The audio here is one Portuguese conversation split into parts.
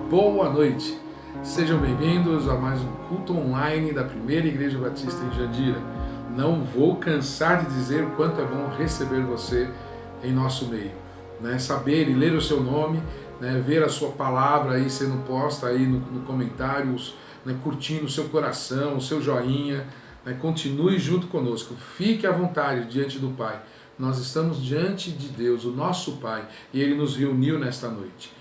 Boa noite, sejam bem-vindos a mais um culto online da Primeira Igreja Batista em Jandira. Não vou cansar de dizer o quanto é bom receber você em nosso meio, né? Saber e ler o seu nome, né? Ver a sua palavra aí sendo posta aí no comentários, né? Curtindo o seu coração, o seu joinha, né? Continue junto conosco, fique à vontade diante do Pai. Nós estamos diante de Deus, o nosso Pai, e Ele nos reuniu nesta noite.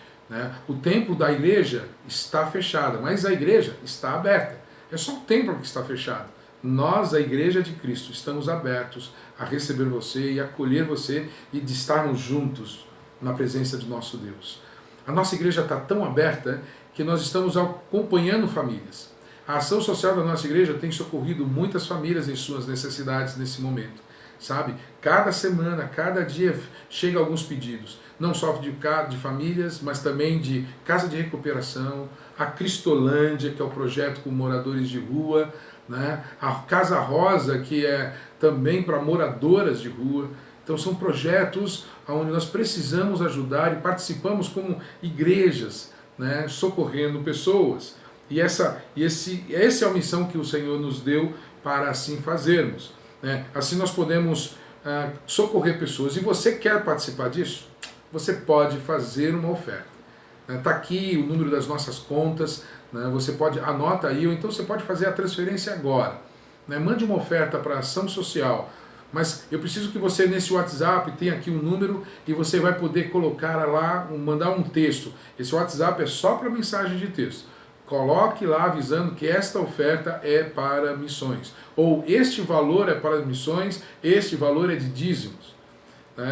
O templo da igreja está fechado, mas a igreja está aberta. É só o templo que está fechado. Nós, a igreja de Cristo, estamos abertos a receber você e acolher você e de estarmos juntos na presença de nosso Deus. A nossa igreja está tão aberta que nós estamos acompanhando famílias. A ação social da nossa igreja tem socorrido muitas famílias em suas necessidades nesse momento. Sabe? Cada semana, cada dia chega alguns pedidos, não só de famílias, mas também de casa de recuperação, a Cristolândia, que é o projeto com moradores de rua, né? A Casa Rosa, que é também para moradoras de rua. Então são projetos onde nós precisamos ajudar e participamos como igrejas, né? Socorrendo pessoas. E essa é a missão que o Senhor nos deu para assim fazermos. Assim nós podemos socorrer pessoas. E você quer participar disso? Você pode fazer uma oferta. Está aqui o número das nossas contas, você pode, anota aí, ou então você pode fazer a transferência agora. Mande uma oferta para a ação social. Mas eu preciso que você nesse WhatsApp tenha aqui um número e você vai poder colocar lá, mandar um texto. Esse WhatsApp é só para mensagem de texto. Coloque lá avisando que esta oferta é para missões. Ou este valor é para missões, este valor é de dízimos.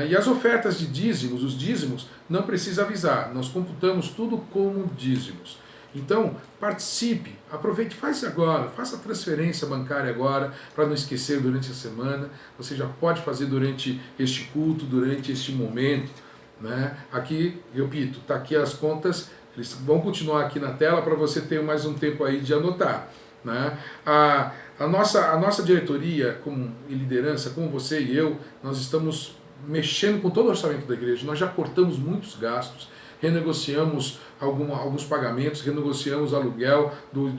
E as ofertas de dízimos, os dízimos, não precisa avisar. Nós computamos tudo como dízimos. Então, participe, aproveite, faça agora, faça a transferência bancária agora, para não esquecer durante a semana. Você já pode fazer durante este culto, durante este momento. Aqui, repito, está aqui as contas. Eles vão continuar aqui na tela para você ter mais um tempo aí de anotar. A nossa diretoria e liderança, como você e eu, nós estamos mexendo com todo o orçamento da igreja. Nós já cortamos muitos gastos, renegociamos alguns pagamentos, renegociamos aluguel do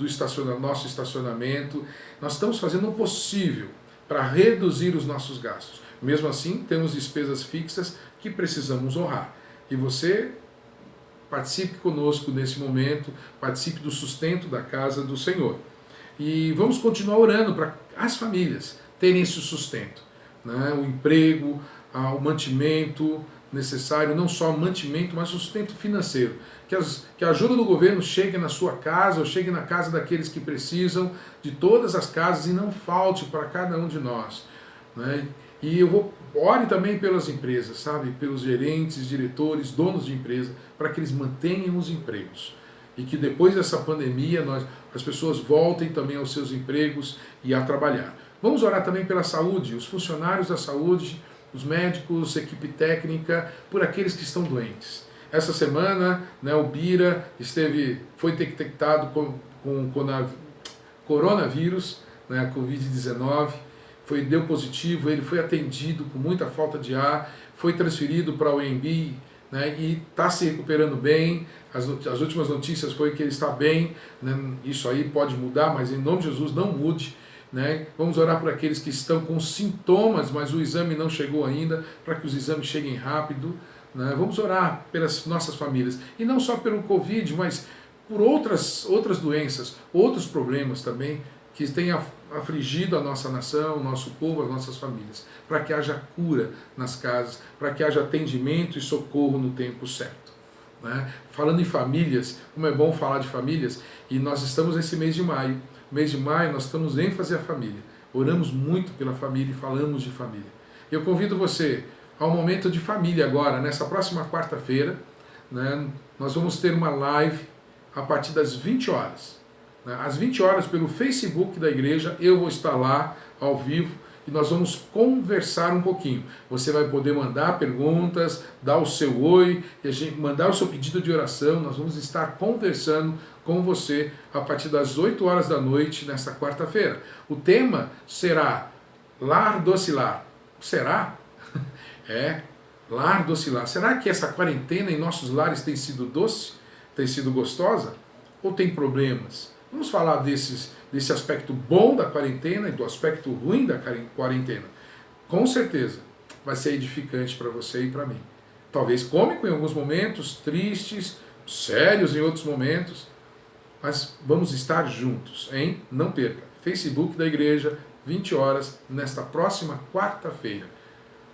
nosso estacionamento. Nós estamos fazendo o possível para reduzir os nossos gastos. Mesmo assim, temos despesas fixas que precisamos honrar. E você participe conosco nesse momento, participe do sustento da casa do Senhor. E vamos continuar orando para as famílias terem esse sustento. O emprego, o mantimento necessário, não só o mantimento, mas o sustento financeiro. Que a ajuda do governo chegue na sua casa, ou chegue na casa daqueles que precisam, de todas as casas, e não falte para cada um de nós. E ore também pelas empresas, sabe? Pelos gerentes, diretores, donos de empresa, para que eles mantenham os empregos. E que depois dessa pandemia as pessoas voltem também aos seus empregos e a trabalhar. Vamos orar também pela saúde, os funcionários da saúde, os médicos, equipe técnica, por aqueles que estão doentes. Essa semana, o Bira foi detectado com coronavírus, Covid-19, deu positivo, ele foi atendido com muita falta de ar, foi transferido para o UEMB, e está se recuperando bem. As últimas notícias foi que ele está bem, isso aí pode mudar, mas em nome de Jesus não mude. Vamos orar por aqueles que estão com sintomas, mas o exame não chegou ainda, para que os exames cheguem rápido. Vamos orar pelas nossas famílias, e não só pelo Covid, mas por outras doenças, outros problemas também, que têm afligido a nossa nação, o nosso povo, as nossas famílias, para que haja cura nas casas, para que haja atendimento e socorro no tempo certo. Falando em famílias, como é bom falar de famílias, e nós estamos nesse mês de maio. No mês de maio nós estamos ênfase à família. Oramos muito pela família e falamos de família. Eu convido você ao momento de família agora, nessa próxima quarta-feira. Nós vamos ter uma live a partir das 20 horas. Às 20 horas, pelo Facebook da igreja, eu vou estar lá, ao vivo, e nós vamos conversar um pouquinho. Você vai poder mandar perguntas, dar o seu oi, mandar o seu pedido de oração. Nós vamos estar conversando com você a partir das 8 horas da noite, nesta quarta-feira. O tema será Lar Doce Lar. Será? Lar Doce Lar. Será que essa quarentena em nossos lares tem sido doce? Tem sido gostosa ou tem problemas? Vamos falar desse aspecto bom da quarentena e do aspecto ruim da quarentena. Com certeza vai ser edificante para você e para mim. Talvez cômico em alguns momentos, tristes, sérios em outros momentos, mas vamos estar juntos, hein? Não perca. Facebook da igreja, 20 horas, nesta próxima quarta-feira.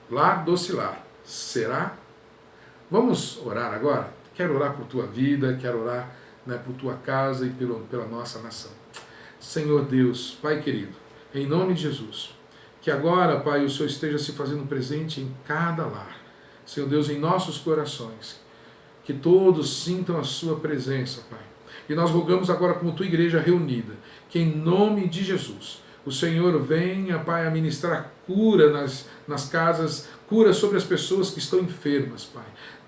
Lar Docilar. Será? Vamos orar agora? Quero orar por tua vida, quero orar, né, por tua casa e pela nossa nação. Senhor Deus, Pai querido, em nome de Jesus, que agora, Pai, o Senhor esteja se fazendo presente em cada lar. Senhor Deus, em nossos corações, que todos sintam a sua presença, Pai. E nós rogamos agora como tua igreja reunida, que em nome de Jesus, o Senhor venha, Pai, a ministrar cura nas casas, cura sobre as pessoas que estão enfermas, Pai.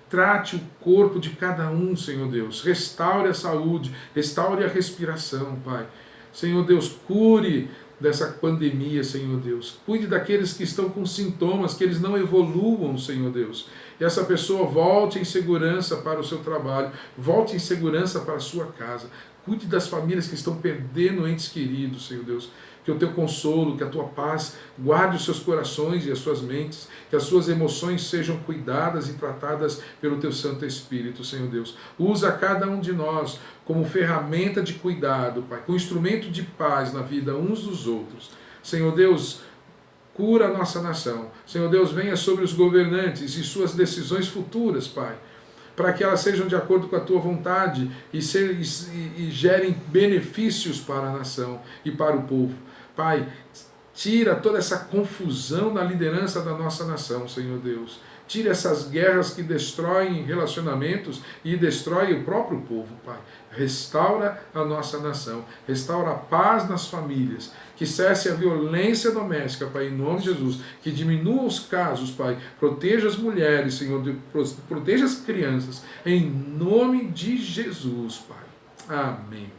Trate o corpo de cada um, Senhor Deus. Restaure a saúde, restaure a respiração, Pai. Senhor Deus, cure dessa pandemia, Senhor Deus. Cuide daqueles que estão com sintomas, que eles não evoluam, Senhor Deus. E essa pessoa volte em segurança para o seu trabalho, volte em segurança para a sua casa. Cuide das famílias que estão perdendo entes queridos, Senhor Deus. Que o teu consolo, que a tua paz guarde os seus corações e as suas mentes, que as suas emoções sejam cuidadas e tratadas pelo teu Santo Espírito, Senhor Deus. Usa cada um de nós como ferramenta de cuidado, Pai, como instrumento de paz na vida uns dos outros. Senhor Deus, cura a nossa nação. Senhor Deus, venha sobre os governantes e suas decisões futuras, Pai, para que elas sejam de acordo com a tua vontade e gerem benefícios para a nação e para o povo. Pai, tira toda essa confusão na liderança da nossa nação, Senhor Deus. Tira essas guerras que destroem relacionamentos e destroem o próprio povo, Pai. Restaura a nossa nação, restaura a paz nas famílias, que cesse a violência doméstica, Pai, em nome de Jesus, que diminua os casos, Pai, proteja as mulheres, Senhor, proteja as crianças, em nome de Jesus, Pai. Amém.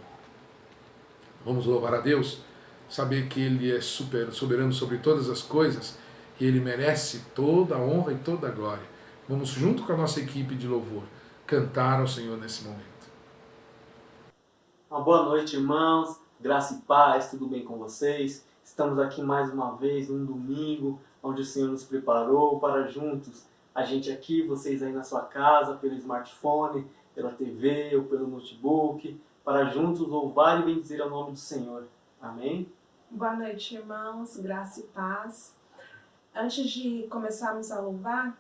Vamos louvar a Deus, saber que Ele é soberano sobre todas as coisas, e Ele merece toda a honra e toda a glória. Vamos, junto com a nossa equipe de louvor, cantar ao Senhor nesse momento. Uma boa noite, irmãos. Graça e paz, tudo bem com vocês? Estamos aqui mais uma vez, num domingo, onde o Senhor nos preparou para juntos, a gente aqui, vocês aí na sua casa, pelo smartphone, pela TV ou pelo notebook, para juntos louvar e bendizer o nome do Senhor. Amém? Boa noite, irmãos. Graça e paz. Antes de começarmos a louvar,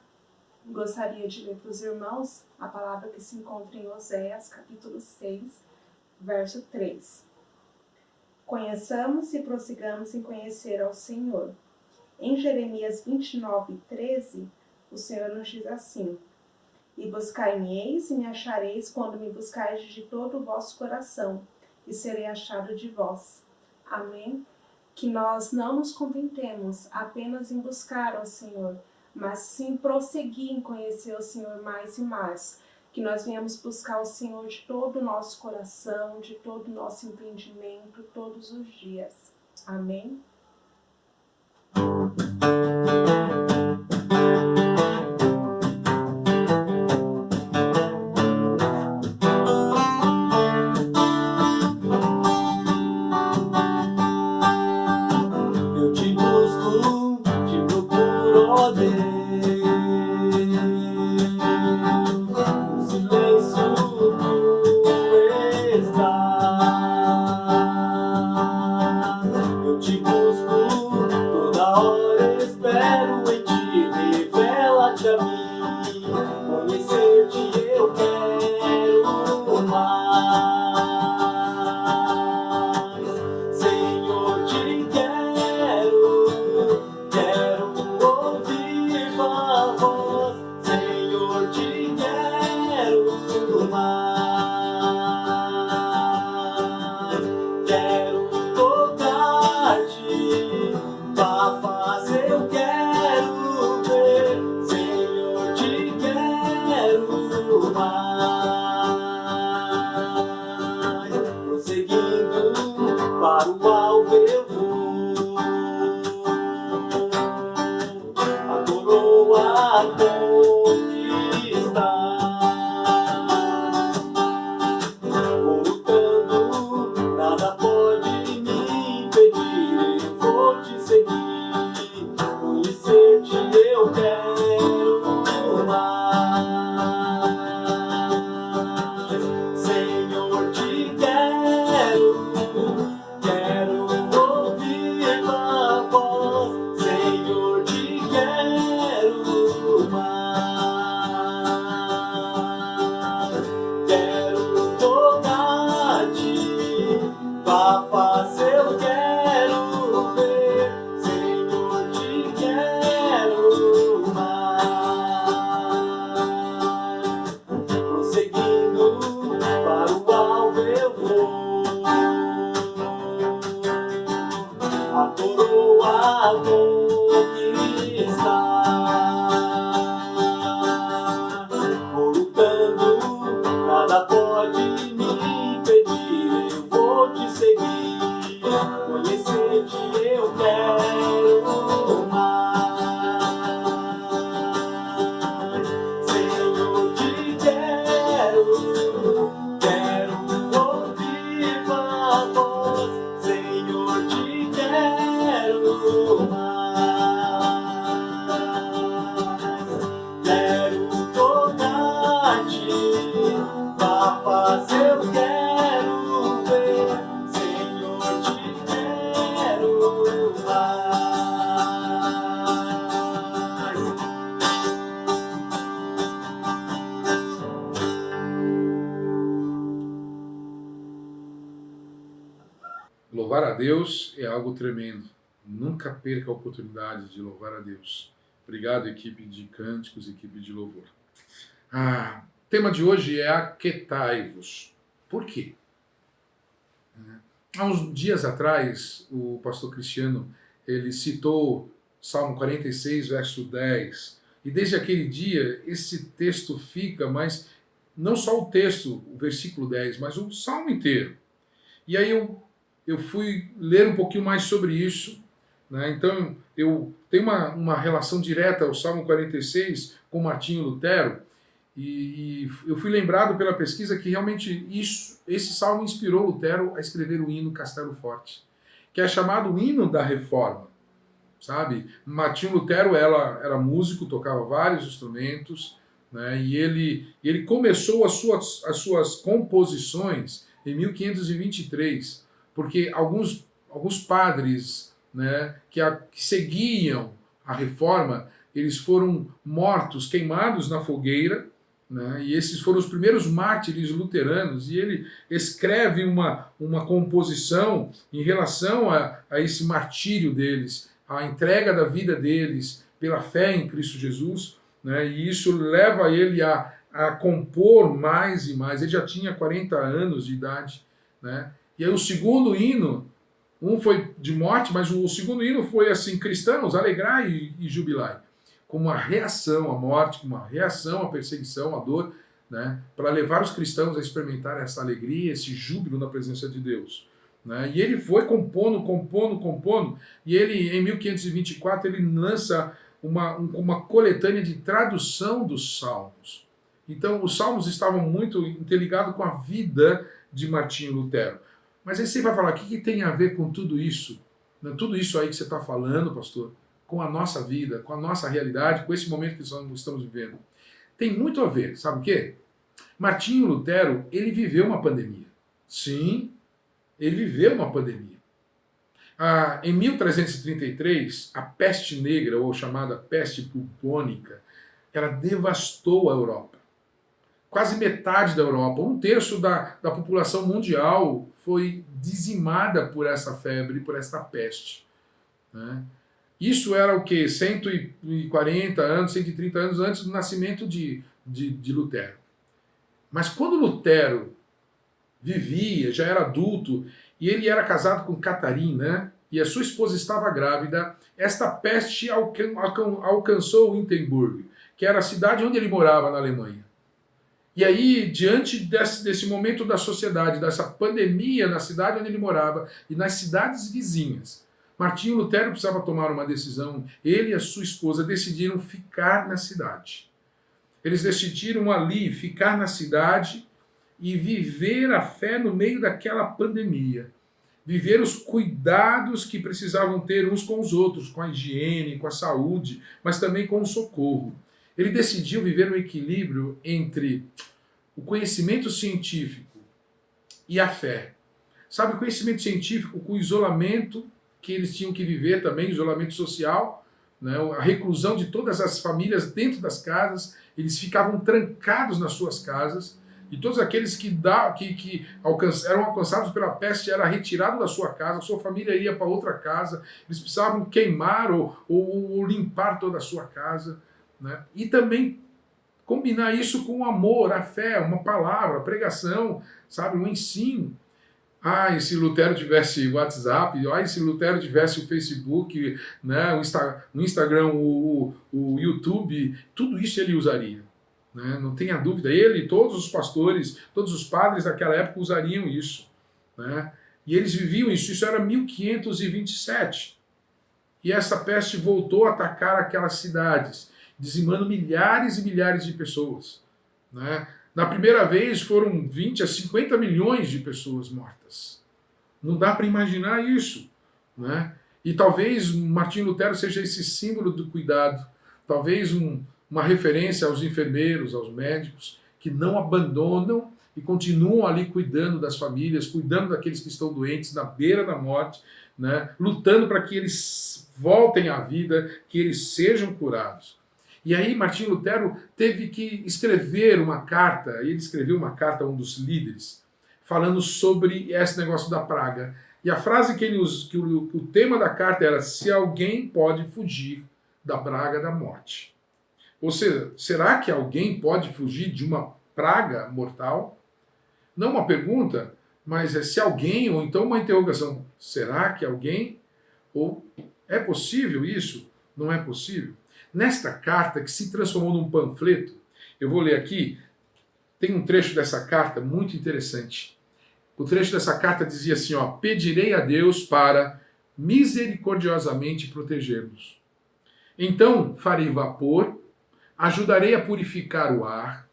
gostaria de ler para os irmãos a palavra que se encontra em Oséias, capítulo 6, verso 3. Conheçamos e prossigamos em conhecer ao Senhor. Em Jeremias 29, 13, o Senhor nos diz assim: E buscai-me-eis e me achareis quando me buscardes de todo o vosso coração, e serei achado de vós. Amém? Que nós não nos contentemos apenas em buscar ao Senhor, mas sim prosseguir em conhecer o Senhor mais e mais. Que nós venhamos buscar o Senhor de todo o nosso coração, de todo o nosso entendimento, todos os dias. Amém? quero mais. Senhor, te quero ouvir tua voz. Senhor, te quero mais. Quero tocar-te, pra fazer eu quero ver. Senhor, te quero mais. Prosseguindo para o alvo eu vou. A coroa conquistar. Vou lutando, nada pode me impedir. Eu vou te seguir, conhecer-te eu quero mais. Senhor, te quero ouvir tua voz. Senhor, te quero mais. Quero tocar-te, pra fazer eu quero ver. Senhor, te quero mais. Louvar a Deus é algo tremendo. Nunca perca a oportunidade de louvar a Deus. Obrigado, equipe de cânticos, equipe de louvor. O tema de hoje é aquietai-vos. Por quê? Há uns dias atrás, o pastor Cristiano ele citou Salmo 46, verso 10. E desde aquele dia, esse texto fica, mas não só o texto, o versículo 10, mas o Salmo inteiro. E aí eu fui ler um pouquinho mais sobre isso, né? Então eu tenho uma relação direta ao Salmo 46 com Martinho Lutero, e eu fui lembrado pela pesquisa que realmente esse salmo inspirou Lutero a escrever o hino Castelo Forte, que é chamado o hino da Reforma, sabe? Martinho Lutero era músico, tocava vários instrumentos, né? E ele começou as suas composições em 1523, porque alguns padres, né, que seguiam a Reforma, eles foram mortos, queimados na fogueira, né, e esses foram os primeiros mártires luteranos, e ele escreve uma composição em relação a esse martírio deles, a entrega da vida deles pela fé em Cristo Jesus, né, e isso leva ele a compor mais e mais. Ele já tinha 40 anos de idade, né? E aí o segundo hino, um foi de morte, mas o segundo hino foi assim: cristãos, alegrai e jubilai, como uma reação à morte, como uma reação à perseguição, à dor, né, para levar os cristãos a experimentar essa alegria, esse júbilo na presença de Deus, né? E ele foi compondo, e ele, em 1524, ele lança uma coletânea de tradução dos salmos. Então, os salmos estavam muito interligados com a vida de Martinho Lutero. Mas aí você vai falar, o que tem a ver com tudo isso? Tudo isso aí que você está falando, pastor, com a nossa vida, com a nossa realidade, com esse momento que estamos vivendo. Tem muito a ver, sabe o quê? Martinho Lutero, ele viveu uma pandemia. Sim, ele viveu uma pandemia. Em 1333, a peste negra, ou chamada peste bubônica, ela devastou a Europa. Quase metade da Europa, 1/3 da população mundial foi dizimada por essa febre, por essa peste, né? Isso era o quê? 140 anos, 130 anos antes do nascimento de Lutero. Mas quando Lutero vivia, já era adulto, e ele era casado com Catarina, e a sua esposa estava grávida, esta peste alcançou Wittenberg, que era a cidade onde ele morava na Alemanha. E aí, diante desse momento da sociedade, dessa pandemia na cidade onde ele morava e nas cidades vizinhas, Martinho Lutero precisava tomar uma decisão. Ele e a sua esposa decidiram ficar na cidade. Eles decidiram ali ficar na cidade e viver a fé no meio daquela pandemia. viver os cuidados que precisavam ter uns com os outros, com a higiene, com a saúde, mas também com o socorro. Ele decidiu viver um equilíbrio entre o conhecimento científico e a fé. Sabe, o conhecimento científico com o isolamento que eles tinham que viver também, isolamento social, né, a reclusão de todas as famílias dentro das casas, eles ficavam trancados nas suas casas, e todos aqueles que eram alcançados pela peste eram retirados da sua casa, a sua família ia para outra casa, eles precisavam queimar ou limpar toda a sua casa, né? E também combinar isso com o amor, a fé, uma palavra, a pregação, sabe, um ensino. E se Lutero tivesse o WhatsApp, e se Lutero tivesse o Facebook, né, o Instagram, o YouTube, tudo isso ele usaria. Né? Não tenha dúvida, ele e todos os pastores, todos os padres daquela época usariam isso. Né? E eles viviam isso era 1527. E essa peste voltou a atacar aquelas cidades, dizimando milhares e milhares de pessoas. Né? Na primeira vez foram 20 a 50 milhões de pessoas mortas. Não dá para imaginar isso. Né? E talvez Martinho Lutero seja esse símbolo do cuidado, talvez uma referência aos enfermeiros, aos médicos, que não abandonam e continuam ali cuidando das famílias, cuidando daqueles que estão doentes, na beira da morte, né? Lutando para que eles voltem à vida, que eles sejam curados. E aí Martinho Lutero teve que escrever uma carta, ele escreveu uma carta a um dos líderes, falando sobre esse negócio da praga. E a frase que ele usa, que o tema da carta era: se alguém pode fugir da praga da morte. Ou seja, será que alguém pode fugir de uma praga mortal? Não uma pergunta, mas se alguém, ou então uma interrogação. Será que alguém? Ou é possível isso? Não é possível? Nesta carta, que se transformou num panfleto, eu vou ler aqui, tem um trecho dessa carta muito interessante. O trecho dessa carta dizia assim, pedirei a Deus para misericordiosamente proteger-nos. Então farei vapor, ajudarei a purificar o ar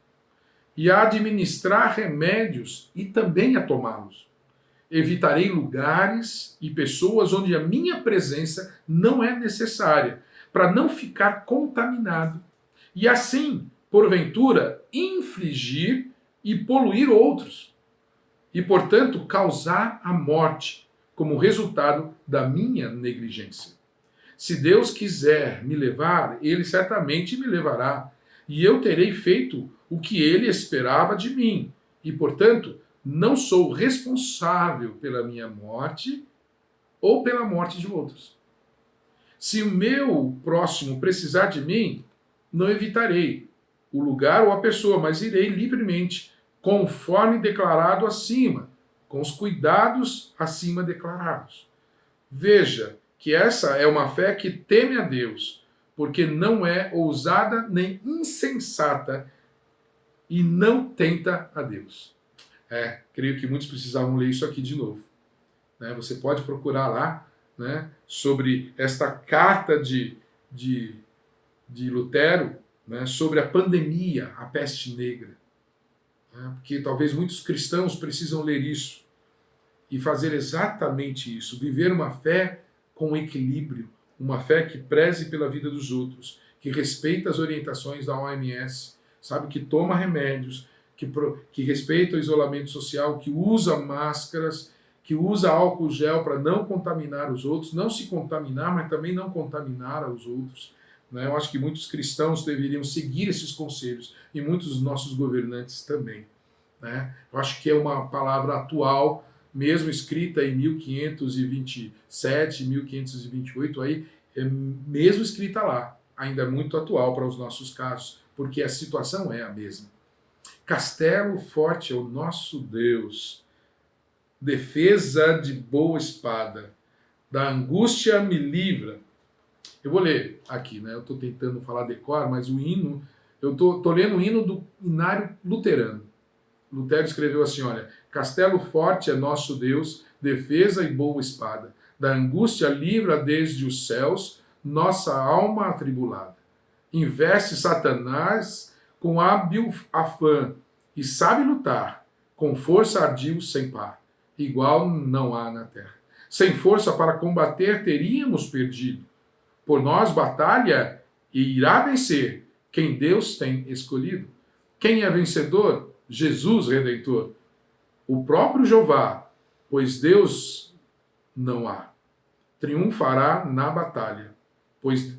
e a administrar remédios e também a tomá-los. Evitarei lugares e pessoas onde a minha presença não é necessária, para não ficar contaminado e assim, porventura, infligir e poluir outros e, portanto, causar a morte como resultado da minha negligência. Se Deus quiser me levar, Ele certamente me levará, e eu terei feito o que Ele esperava de mim, e, portanto, não sou responsável pela minha morte ou pela morte de outros. Se o meu próximo precisar de mim, não evitarei o lugar ou a pessoa, mas irei livremente, conforme declarado acima, com os cuidados acima declarados. Veja que essa é uma fé que teme a Deus, porque não é ousada nem insensata e não tenta a Deus. Creio que muitos precisavam ler isso aqui de novo. Você pode procurar lá, sobre esta carta de Lutero, sobre a pandemia, a peste negra. Porque talvez muitos cristãos precisam ler isso e fazer exatamente isso, viver uma fé com equilíbrio, uma fé que preze pela vida dos outros, que respeita as orientações da OMS, sabe, que toma remédios, que respeita o isolamento social, que usa máscaras, que usa álcool gel para não contaminar os outros, não se contaminar, mas também não contaminar os outros. Eu acho que muitos cristãos deveriam seguir esses conselhos e muitos dos nossos governantes também. Eu acho que é uma palavra atual, mesmo escrita em 1527, 1528, aí, mesmo escrita lá, ainda é muito atual para os nossos casos, porque a situação é a mesma. Castelo forte é o nosso Deus, defesa de boa espada, da angústia me livra. Eu vou ler aqui, eu estou tentando falar decor, mas o hino, eu estou lendo o hino do Inário Luterano. Lutero escreveu assim, Castelo forte é nosso Deus, defesa e boa espada, da angústia livra desde os céus nossa alma atribulada. Investe Satanás com hábil afã e sabe lutar, com força ardil sem par. Igual não há na terra. Sem força para combater, teríamos perdido. Por nós batalha e irá vencer quem Deus tem escolhido. Quem é vencedor? Jesus Redentor. O próprio Jeová, pois Deus não há. Triunfará na batalha.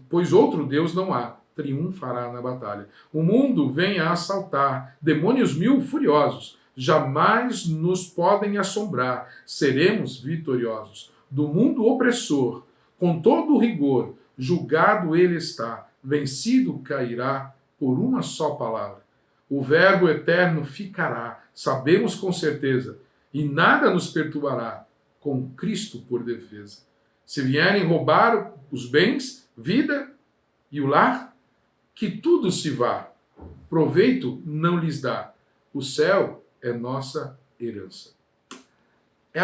Pois outro Deus não há. Triunfará na batalha. O mundo vem a assaltar, demônios mil furiosos, jamais nos podem assombrar, seremos vitoriosos. Do mundo opressor, com todo o rigor, julgado ele está, vencido cairá por uma só palavra. O verbo eterno ficará, sabemos com certeza, e nada nos perturbará, com Cristo por defesa. Se vierem roubar os bens, vida e o lar, que tudo se vá, proveito não lhes dá. O céu é nossa herança. É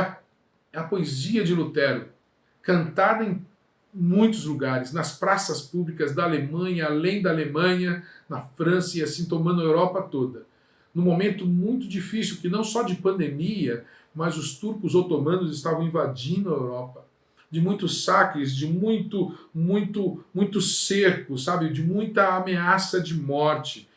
a poesia de Lutero, cantada em muitos lugares, nas praças públicas da Alemanha, além da Alemanha, na França e assim tomando a Europa toda. Num momento muito difícil, que não só de pandemia, mas os turcos otomanos estavam invadindo a Europa. De muitos saques, de muito cerco, sabe? De muita ameaça de morte.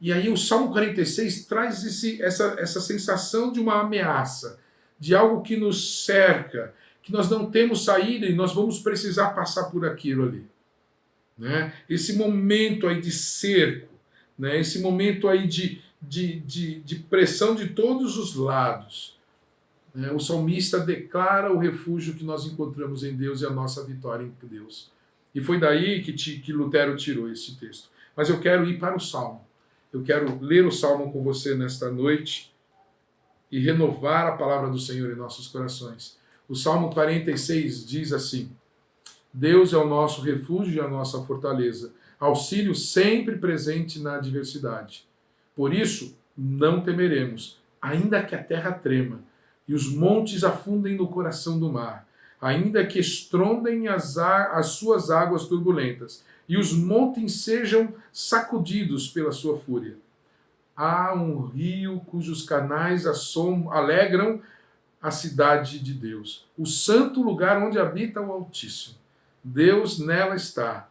E aí o Salmo 46 traz essa sensação de uma ameaça, de algo que nos cerca, que nós não temos saída e nós vamos precisar passar por aquilo ali. Né? Esse momento aí de cerco, né? Esse momento aí de pressão de todos os lados. O salmista declara o refúgio que nós encontramos em Deus e a nossa vitória em Deus. E foi daí que Lutero tirou esse texto. Mas eu quero ir para o Salmo. Eu quero ler o Salmo com você nesta noite e renovar a palavra do Senhor em nossos corações. O Salmo 46 diz assim: Deus é o nosso refúgio e a nossa fortaleza, auxílio sempre presente na adversidade. Por isso, não temeremos, ainda que a terra trema e os montes afundem no coração do mar, ainda que estrondem as suas águas turbulentas e os montes sejam sacudidos pela sua fúria. Há um rio cujos canais alegram a cidade de Deus, o santo lugar onde habita o Altíssimo. Deus nela está,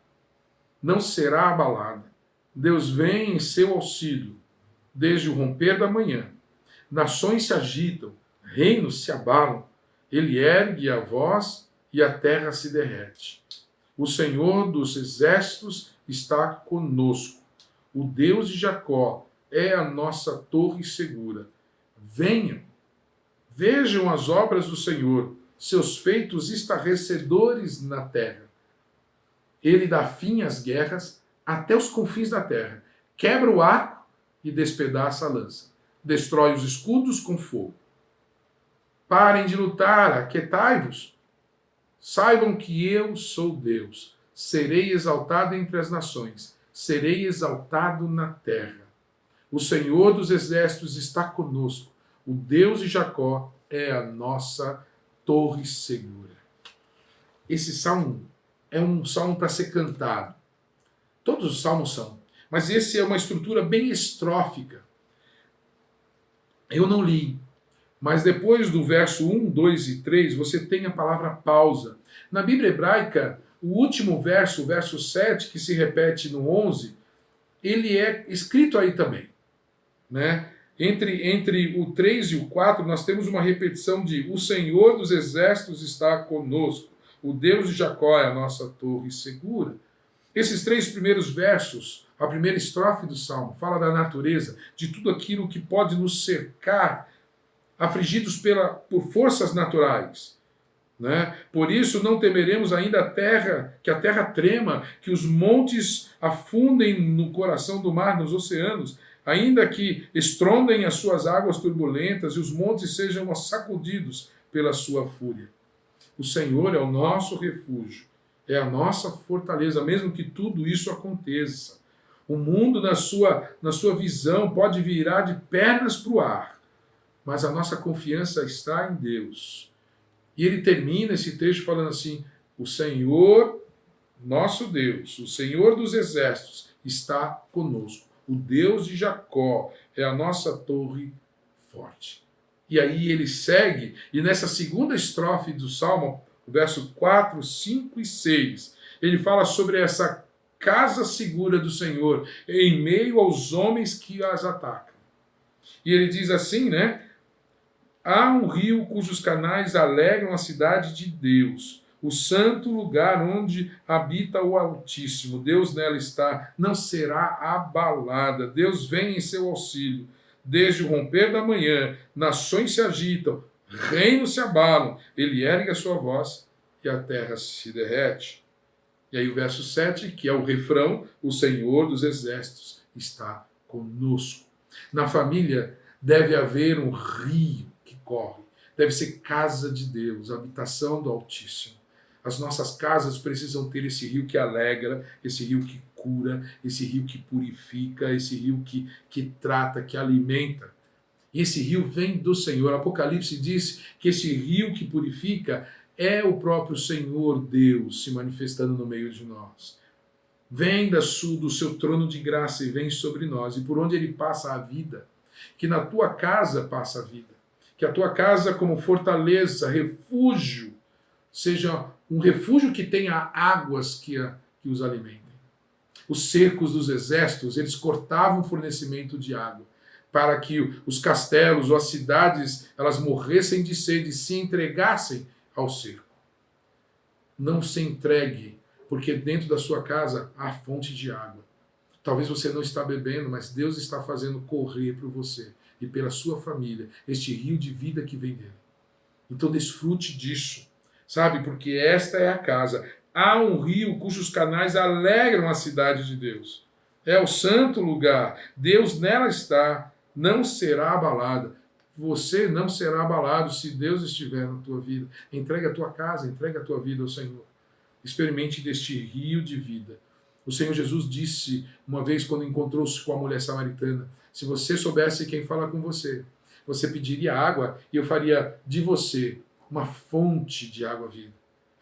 não será abalada. Deus vem em seu auxílio, desde o romper da manhã. Nações se agitam, reinos se abalam, ele ergue a voz e a terra se derrete. O Senhor dos exércitos está conosco. O Deus de Jacó é a nossa torre segura. Venham, vejam as obras do Senhor, seus feitos estarrecedores na terra. Ele dá fim às guerras até os confins da terra, quebra o arco e despedaça a lança, destrói os escudos com fogo. Parem de lutar, aquietai-vos. Saibam que eu sou Deus. Serei exaltado entre as nações. Serei exaltado na terra. O Senhor dos exércitos está conosco. O Deus de Jacó é a nossa torre segura. Esse salmo é um salmo para ser cantado. Todos os salmos são. Mas esse é uma estrutura bem estrófica. Eu não li. Mas depois do verso 1, 2 e 3, você tem a palavra pausa. Na Bíblia hebraica, o último verso, o verso 7, que se repete no 11, ele é escrito aí também. Né? Entre o 3 e o 4, nós temos uma repetição de: o Senhor dos exércitos está conosco. O Deus de Jacó é a nossa torre segura. Esses três primeiros versos, a primeira estrofe do Salmo, fala da natureza, de tudo aquilo que pode nos cercar, afligidos por forças naturais. Né? Por isso não temeremos ainda que a terra trema, que os montes afundem no coração do mar, nos oceanos, ainda que estrondem as suas águas turbulentas e os montes sejam sacudidos pela sua fúria. O Senhor é o nosso refúgio, é a nossa fortaleza, mesmo que tudo isso aconteça. O mundo, na sua visão, pode virar de pernas para o ar, mas a nossa confiança está em Deus. E ele termina esse texto falando assim: o Senhor, nosso Deus, o Senhor dos exércitos, está conosco. O Deus de Jacó é a nossa torre forte. E aí ele segue, e nessa segunda estrofe do Salmo, o verso 4, 5 e 6, ele fala sobre essa casa segura do Senhor, em meio aos homens que as atacam. E ele diz assim, né? Há um rio cujos canais alegram a cidade de Deus, o santo lugar onde habita o Altíssimo. Deus nela está, não será abalada. Deus vem em seu auxílio. Desde o romper da manhã, nações se agitam, reinos se abalam. Ele ergue a sua voz e a terra se derrete. E aí o verso 7, que é o refrão, o Senhor dos exércitos está conosco. Na família deve haver um rio que corre. Deve ser casa de Deus, habitação do Altíssimo. As nossas casas precisam ter esse rio que alegra, esse rio que cura, esse rio que purifica, esse rio que trata, que alimenta. E esse rio vem do Senhor. Apocalipse diz que esse rio que purifica é o próprio Senhor Deus se manifestando no meio de nós. Vem do seu trono de graça e vem sobre nós. E por onde ele passa a vida, que na tua casa passa a vida. Que a tua casa como fortaleza, refúgio, seja um refúgio que tenha águas que os alimentem. Os cercos dos exércitos, eles cortavam o fornecimento de água, para que os castelos ou as cidades, elas morressem de sede e se entregassem ao cerco. Não se entregue, porque dentro da sua casa há fonte de água. Talvez você não está bebendo, mas Deus está fazendo correr por você e pela sua família este rio de vida que vem dele. Então desfrute disso, sabe? Porque esta é a casa. Há um rio cujos canais alegram a cidade de Deus. É o santo lugar. Deus nela está, não será abalada. Você não será abalado se Deus estiver na tua vida. Entrega a tua casa, entrega a tua vida ao Senhor. Experimente deste rio de vida. O Senhor Jesus disse uma vez quando encontrou-se com a mulher samaritana, se você soubesse quem fala com você, você pediria água e eu faria de você uma fonte de água viva,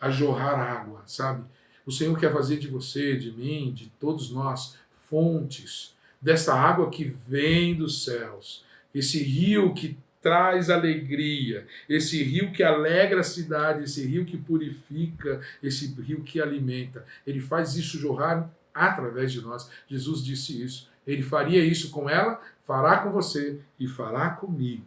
a jorrar água, sabe? O Senhor quer fazer de você, de mim, de todos nós, fontes dessa água que vem dos céus, esse rio que traz alegria, esse rio que alegra a cidade, esse rio que purifica, esse rio que alimenta. Ele faz isso jorrar através de nós. Jesus disse isso. Ele faria isso com ela, fará com você e fará comigo.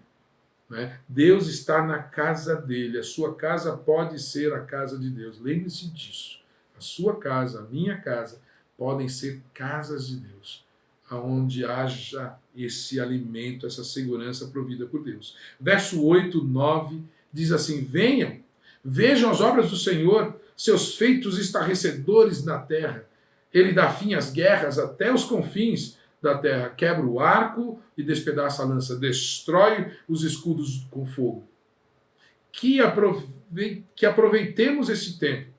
Né? Deus está na casa dele. A sua casa pode ser a casa de Deus. Lembre-se disso. A sua casa, a minha casa, podem ser casas de Deus, aonde haja esse alimento, essa segurança provida por Deus. Verso 8, 9, diz assim, venham, vejam as obras do Senhor, seus feitos estarrecedores na terra. Ele dá fim às guerras até os confins da terra, quebra o arco e despedaça a lança, destrói os escudos com fogo. Que aproveitemos esse tempo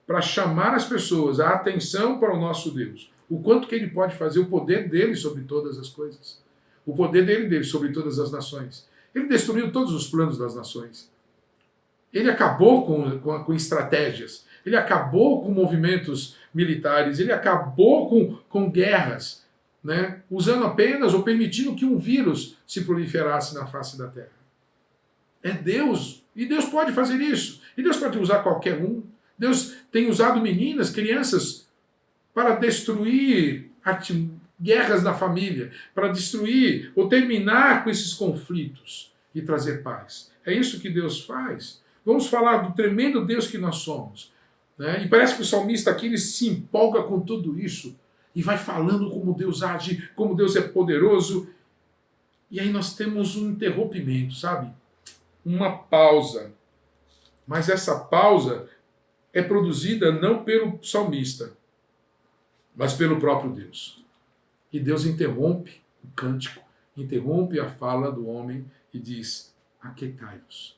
para chamar as pessoas a atenção para o nosso Deus. O quanto que ele pode fazer, o poder dele sobre todas as coisas. O poder dele sobre todas as nações. Ele destruiu todos os planos das nações. Ele acabou com estratégias. Ele acabou com movimentos militares. Ele acabou com guerras, né? Usando apenas ou permitindo que um vírus se proliferasse na face da terra. É Deus. E Deus pode fazer isso. E Deus pode usar qualquer um. Deus tem usado meninas, crianças, para destruir guerras na família, para destruir ou terminar com esses conflitos e trazer paz. É isso que Deus faz. Vamos falar do tremendo Deus que nós somos. Né? E parece que o salmista aqui ele se empolga com tudo isso e vai falando como Deus age, como Deus é poderoso. E aí nós temos um interrompimento, sabe? Uma pausa. Mas essa pausa é produzida não pelo salmista, mas pelo próprio Deus. E Deus interrompe o cântico, interrompe a fala do homem e diz, aquietai-vos.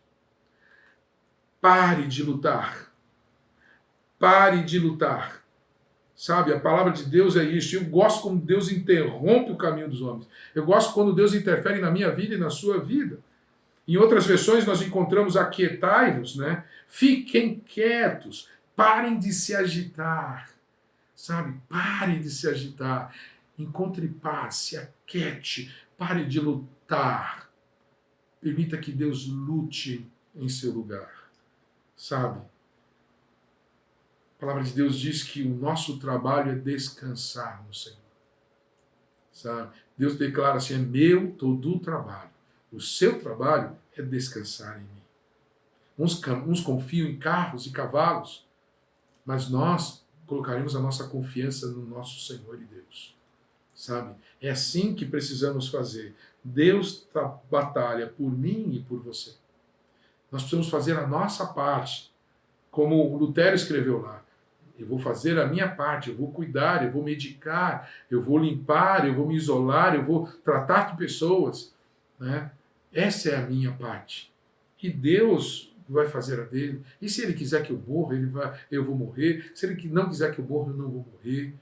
Pare de lutar. Pare de lutar. Sabe, a palavra de Deus é isso. Eu gosto quando Deus interrompe o caminho dos homens. Eu gosto quando Deus interfere na minha vida e na sua vida. Em outras versões nós encontramos aquietai-vos, né? Fiquem quietos, parem de se agitar. Sabe, pare de se agitar, encontre paz, se aquiete, pare de lutar. Permita que Deus lute em seu lugar. Sabe? A palavra de Deus diz que o nosso trabalho é descansar no Senhor. Sabe? Deus declara assim, é meu todo o trabalho. O seu trabalho é descansar em mim. Uns confiam em carros e cavalos, mas nós colocaremos a nossa confiança no nosso Senhor e Deus. Sabe? É assim que precisamos fazer. Deus batalha por mim e por você. Nós precisamos fazer a nossa parte. Como o Lutero escreveu lá, eu vou fazer a minha parte, eu vou cuidar, eu vou medicar, eu vou limpar, eu vou me isolar, eu vou tratar de pessoas. Né? Essa é a minha parte. E Deus vai fazer a dele. E se Ele quiser que eu morra, eu vou morrer. Se Ele não quiser que eu morra, eu não vou morrer.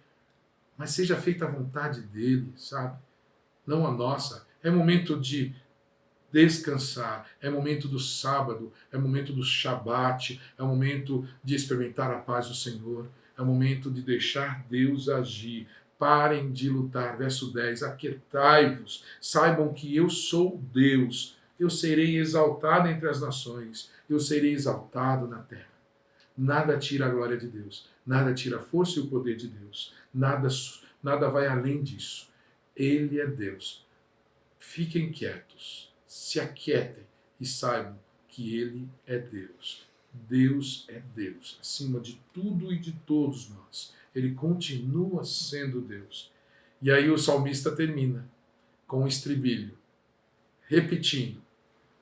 Mas seja feita a vontade dEle, sabe? Não a nossa. É momento de descansar, é momento do sábado, é momento do Shabat, é momento de experimentar a paz do Senhor, é momento de deixar Deus agir. Parem de lutar. Verso 10, aquietai-vos, saibam que eu sou Deus, eu serei exaltado entre as nações, eu serei exaltado na terra. Nada tira a glória de Deus, nada tira a força e o poder de Deus, nada vai além disso. Ele é Deus. Fiquem quietos, se aquietem e saibam que Ele é Deus. Deus é Deus, acima de tudo e de todos nós. Ele continua sendo Deus. E aí o salmista termina com um estribilho, repetindo,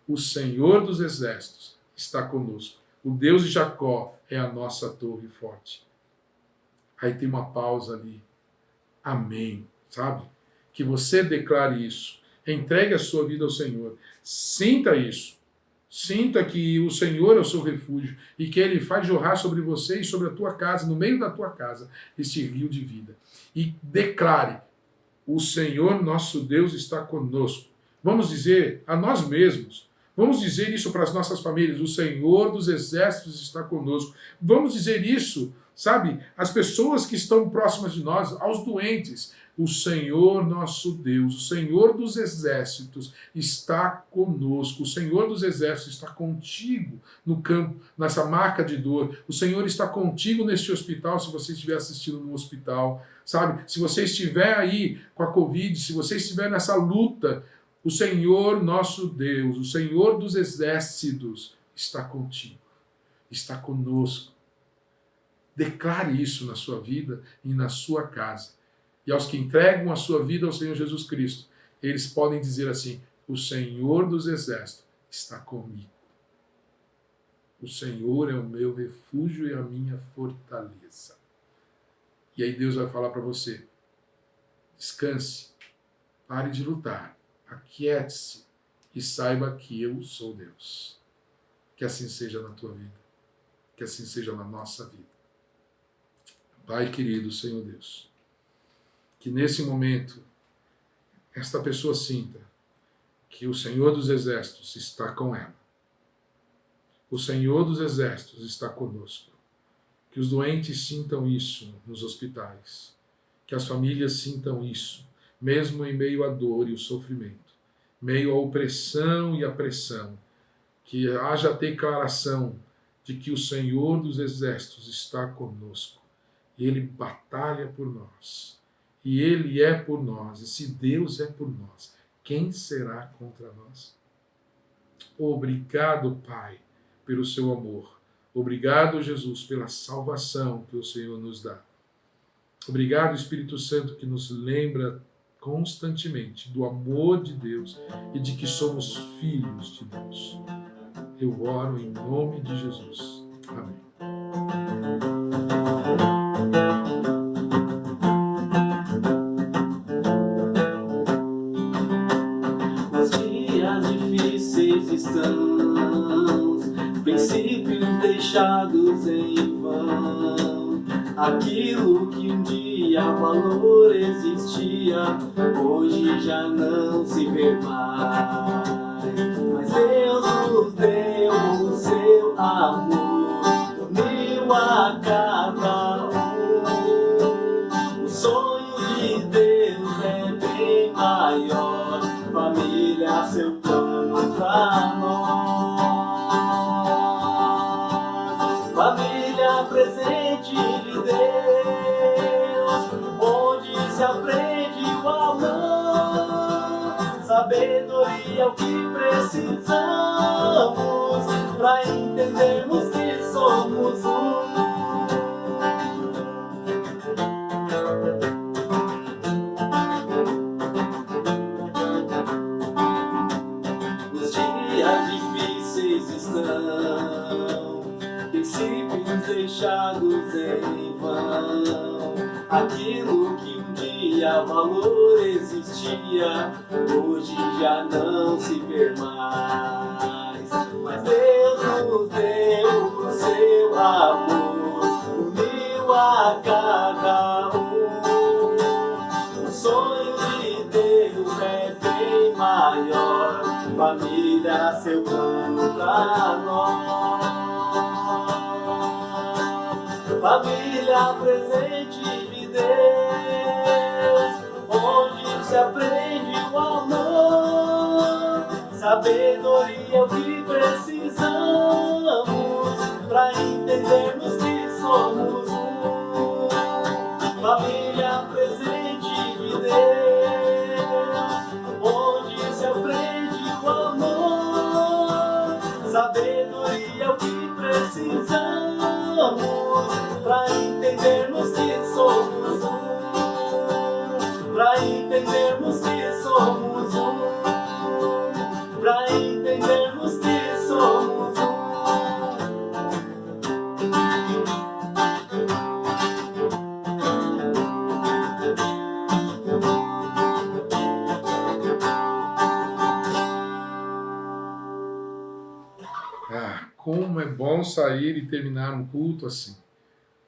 o Senhor dos exércitos está conosco. O Deus de Jacó é a nossa torre forte. Aí tem uma pausa ali. Amém. Sabe? Que você declare isso. Entregue a sua vida ao Senhor. Sinta isso. Sinta que o Senhor é o seu refúgio e que Ele faz jorrar sobre você e sobre a tua casa, no meio da tua casa, este rio de vida. E declare, o Senhor nosso Deus está conosco. Vamos dizer a nós mesmos, vamos dizer isso para as nossas famílias, o Senhor dos exércitos está conosco. Vamos dizer isso, sabe, às pessoas que estão próximas de nós, aos doentes. O Senhor nosso Deus, o Senhor dos exércitos está conosco. O Senhor dos exércitos está contigo no campo, nessa marca de dor. O Senhor está contigo neste hospital, se você estiver assistindo no hospital. Sabe? Se você estiver aí com a Covid, se você estiver nessa luta, o Senhor nosso Deus, o Senhor dos exércitos está contigo. Está conosco. Declare isso na sua vida e na sua casa. E aos que entregam a sua vida ao Senhor Jesus Cristo, eles podem dizer assim, o Senhor dos exércitos está comigo. O Senhor é o meu refúgio e a minha fortaleza. E aí Deus vai falar para você, descanse, pare de lutar, aquiete-se e saiba que eu sou Deus. Que assim seja na tua vida, que assim seja na nossa vida. Pai querido, Senhor Deus, que nesse momento esta pessoa sinta que o Senhor dos exércitos está com ela. O Senhor dos exércitos está conosco. Que os doentes sintam isso nos hospitais. Que as famílias sintam isso, mesmo em meio à dor e o sofrimento, meio à opressão e à pressão. Que haja a declaração de que o Senhor dos exércitos está conosco. Ele batalha por nós. E Ele é por nós. E se Deus é por nós, quem será contra nós? Obrigado, Pai, pelo seu amor. Obrigado, Jesus, pela salvação que o Senhor nos dá. Obrigado, Espírito Santo, que nos lembra constantemente do amor de Deus e de que somos filhos de Deus. Eu oro em nome de Jesus. Amém. Estamos, princípios deixados em vão. Aquilo que um dia valor existia, hoje já não se vê mais. Mas Deus nos deu o seu amor, uniu a cada um. O sonho de Deus é bem maior, família, seu plano pra nós. Família presente de Deus, onde se aprende o amor, sabedoria é o que precisamos pra entendermos que somos um. Os dias difíceis estão, princípios deixados em vão. Aquilo que um dia valor existia, hoje já não se vê mais. Mas Deus nos deu o seu amor, uniu a cada um. O sonho de Deus é bem maior, família, seu plano pra nós. Família presente de Deus, onde se aprende o amor, sabedoria é o que precisamos pra entendermos que somos um. Família presente de Deus, onde se aprende o amor, sabedoria é o que precisamos pra entendermos que somos um. Pra entendermos que somos um. Pra entendermos que somos um. Como é bom sair e terminar um culto assim,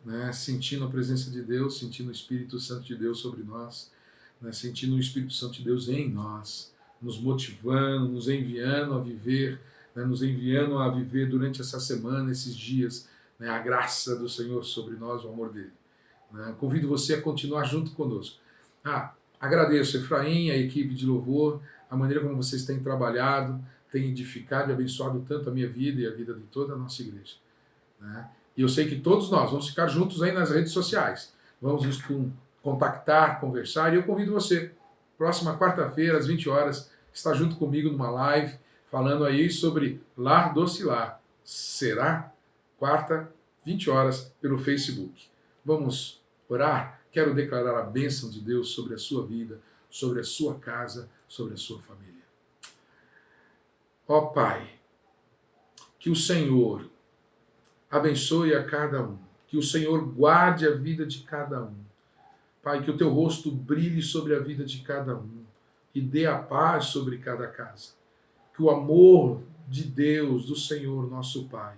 né? Sentindo a presença de Deus, sentindo o Espírito Santo de Deus sobre nós, né? Sentindo o Espírito Santo de Deus em nós, nos motivando, nos enviando a viver, né? Nos enviando a viver durante essa semana, esses dias, né? A graça do Senhor sobre nós, o amor dele. Né? Convido você a continuar junto conosco. Agradeço, Efraim, a equipe de louvor, a maneira como vocês têm trabalhado, tem edificado e abençoado tanto a minha vida e a vida de toda a nossa igreja. Né? E eu sei que todos nós vamos ficar juntos aí nas redes sociais. Vamos nos contactar, conversar. E eu convido você, próxima quarta-feira, às 20 horas, estar junto comigo numa live, falando aí sobre Lar Doce Lar. Será? Quarta, 20 horas, pelo Facebook. Vamos orar? Quero declarar a bênção de Deus sobre a sua vida, sobre a sua casa, sobre a sua família. Ó Pai, que o Senhor abençoe a cada um, que o Senhor guarde a vida de cada um. Pai, que o teu rosto brilhe sobre a vida de cada um e dê a paz sobre cada casa. Que o amor de Deus, do Senhor nosso Pai,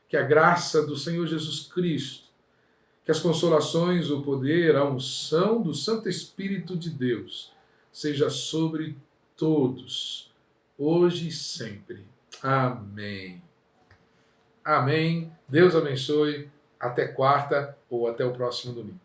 que a graça do Senhor Jesus Cristo, que as consolações, o poder, a unção do Santo Espírito de Deus seja sobre todos, hoje e sempre. Amém. Amém. Deus abençoe. Até quarta ou até o próximo domingo.